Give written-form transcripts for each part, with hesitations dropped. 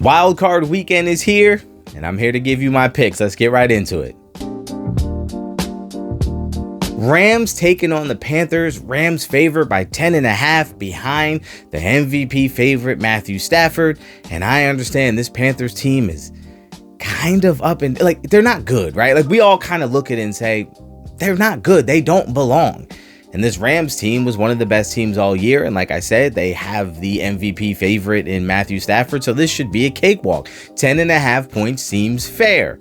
Wild card weekend is here, and I'm here to give you my picks. Let's get right into it. Rams taking on the Panthers. Rams favored by 10.5 behind the MVP favorite Matthew Stafford. And I understand this Panthers team is kind of up and they're not good, right? Like we all kind of look at it and say, they're not good. They don't belong. And this Rams team was one of the best teams all year. And like I said, they have the MVP favorite in Matthew Stafford. So this should be a cakewalk. 10.5 points seems fair.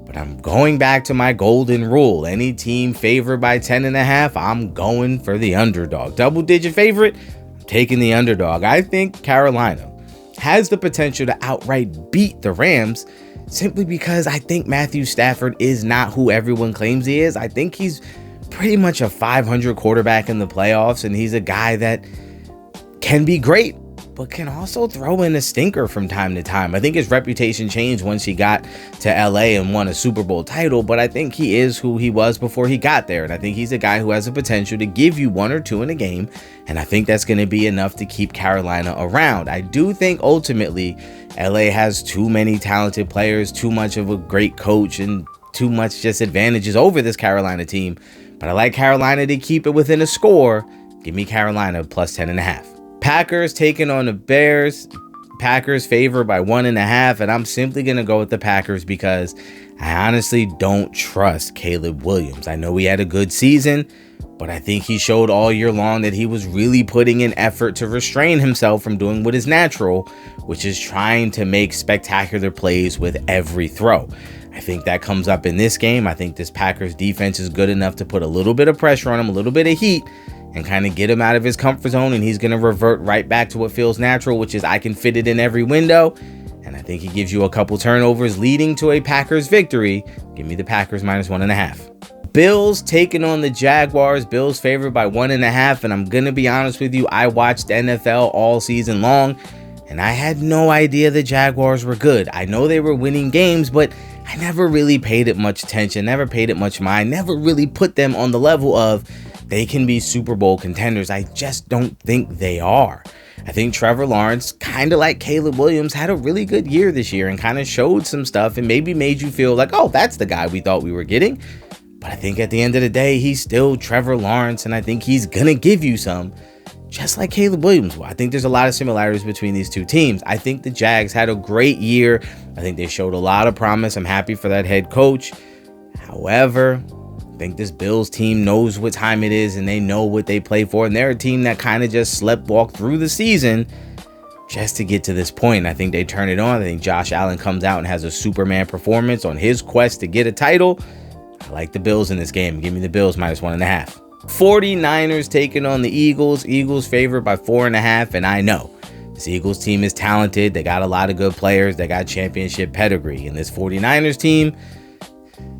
But I'm going back to my golden rule. Any team favored by 10.5, I'm going for the underdog. Double-digit favorite, I'm taking the underdog. I think Carolina has the potential to outright beat the Rams simply because I think Matthew Stafford is not who everyone claims he is. I think he's pretty much a 500 quarterback in the playoffs, and he's a guy that can be great, but can also throw in a stinker from time to time. I think his reputation changed once he got to LA and won a Super Bowl title, but I think he is who he was before he got there. And I think he's a guy who has the potential to give you 1 or 2 in a game. And I think that's going to be enough to keep Carolina around. I do think ultimately LA has too many talented players, too much of a great coach, and too much just advantages over this Carolina team. But I like Carolina to keep it within a score. Give me Carolina plus 10.5. Packers taking on the Bears. Packers favored by 1.5, and I'm simply going to go with the Packers because I honestly don't trust Caleb Williams. I know he had a good season, but I think he showed all year long that he was really putting in effort to restrain himself from doing what is natural, which is trying to make spectacular plays with every throw. I think that comes up in this game. I think this Packers defense is good enough to put a little bit of pressure on him, a little bit of heat, and kind of get him out of his comfort zone, and he's going to revert right back to what feels natural, which is I can fit it in every window. And I think he gives you a couple turnovers leading to a Packers victory. Give me the Packers minus 1.5. Bills taking on the Jaguars. Bills favored by 1.5, and I'm going to be honest with you, I watched NFL all season long, and I had no idea the Jaguars were good. I know they were winning games, but I never really paid it much attention, never paid it much mind, never really put them on the level of they can be Super Bowl contenders. I just don't think they are. I think Trevor Lawrence, kind of like Caleb Williams, had a really good year this year and kind of showed some stuff and maybe made you feel like, oh, that's the guy we thought we were getting. But I think at the end of the day, he's still Trevor Lawrence, and I think he's going to give you some, just like Caleb Williams will. I think there's a lot of similarities between these two teams. I think the Jags had a great year. I think they showed a lot of promise. I'm happy for that head coach. However, I think this Bills team knows what time it is and they know what they play for. And they're a team that kind of just sleptwalked through the season just to get to this point. I think they turn it on. I think Josh Allen comes out and has a Superman performance on his quest to get a title. I like the Bills in this game. Give me the Bills minus 1.5. 49ers taking on the Eagles. Eagles favored by 4.5. And I know this Eagles team is talented. They got a lot of good players. They got championship pedigree. And this 49ers team,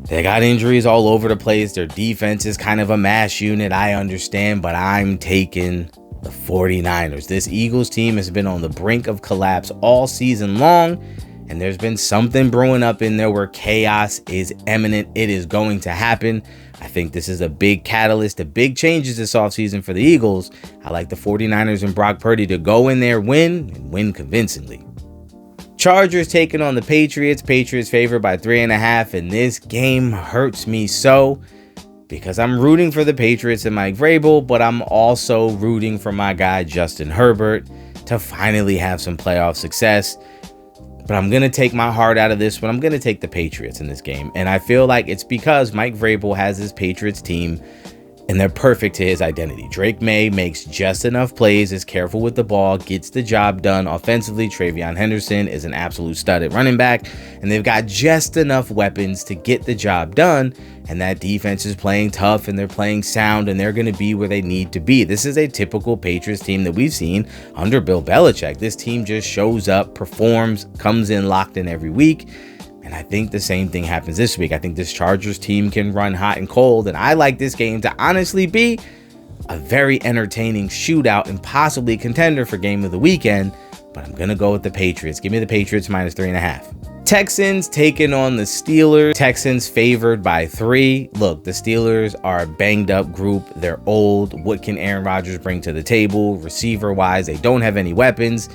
they got injuries all over the place. Their defense is kind of a mash unit. I understand, but I'm taking the 49ers. This Eagles team has been on the brink of collapse all season long, and there's been something brewing up in there where chaos is imminent. It is going to happen. I think this is a big catalyst, a big changes this offseason for the Eagles. I like the 49ers and Brock Purdy to go in there, win, and win convincingly. Chargers taking on the Patriots. Patriots favored by 3.5, and this game hurts me so because I'm rooting for the Patriots and Mike Vrabel, but I'm also rooting for my guy Justin Herbert to finally have some playoff success. But I'm going to take my heart out of this one. I'm going to take the Patriots in this game, and I feel like it's because Mike Vrabel has his Patriots team and they're perfect to his identity. Drake May makes just enough plays, is careful with the ball, gets the job done offensively. Travion Henderson is an absolute stud at running back, and they've got just enough weapons to get the job done. And that defense is playing tough, and they're playing sound, and they're going to be where they need to be. This is a typical Patriots team that we've seen under Bill Belichick. This team just shows up, performs, comes in locked in every week. And I think the same thing happens this week. I think this Chargers team can run hot and cold. And I like this game to honestly be a very entertaining shootout and possibly contender for game of the weekend. But I'm going to go with the Patriots. Give me the Patriots minus 3.5. Texans taking on the Steelers. Texans favored by 3. Look, the Steelers are a banged up group. They're old. What can Aaron Rodgers bring to the table? Receiver wise, they don't have any weapons.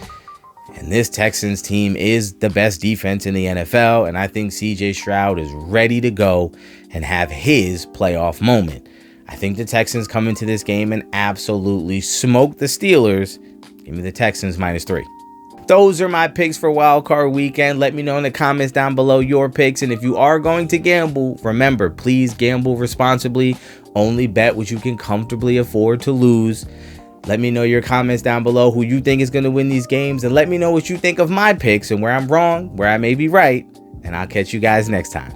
And this Texans team is the best defense in the NFL. And I think CJ Stroud is ready to go and have his playoff moment. I think the Texans come into this game and absolutely smoke the Steelers. Give me the Texans -3. Those are my picks for Wild Card Weekend. Let me know in the comments down below your picks. And if you are going to gamble, remember, please gamble responsibly. Only bet what you can comfortably afford to lose. Let me know your comments down below who you think is going to win these games. And let me know what you think of my picks and where I'm wrong, where I may be right. And I'll catch you guys next time.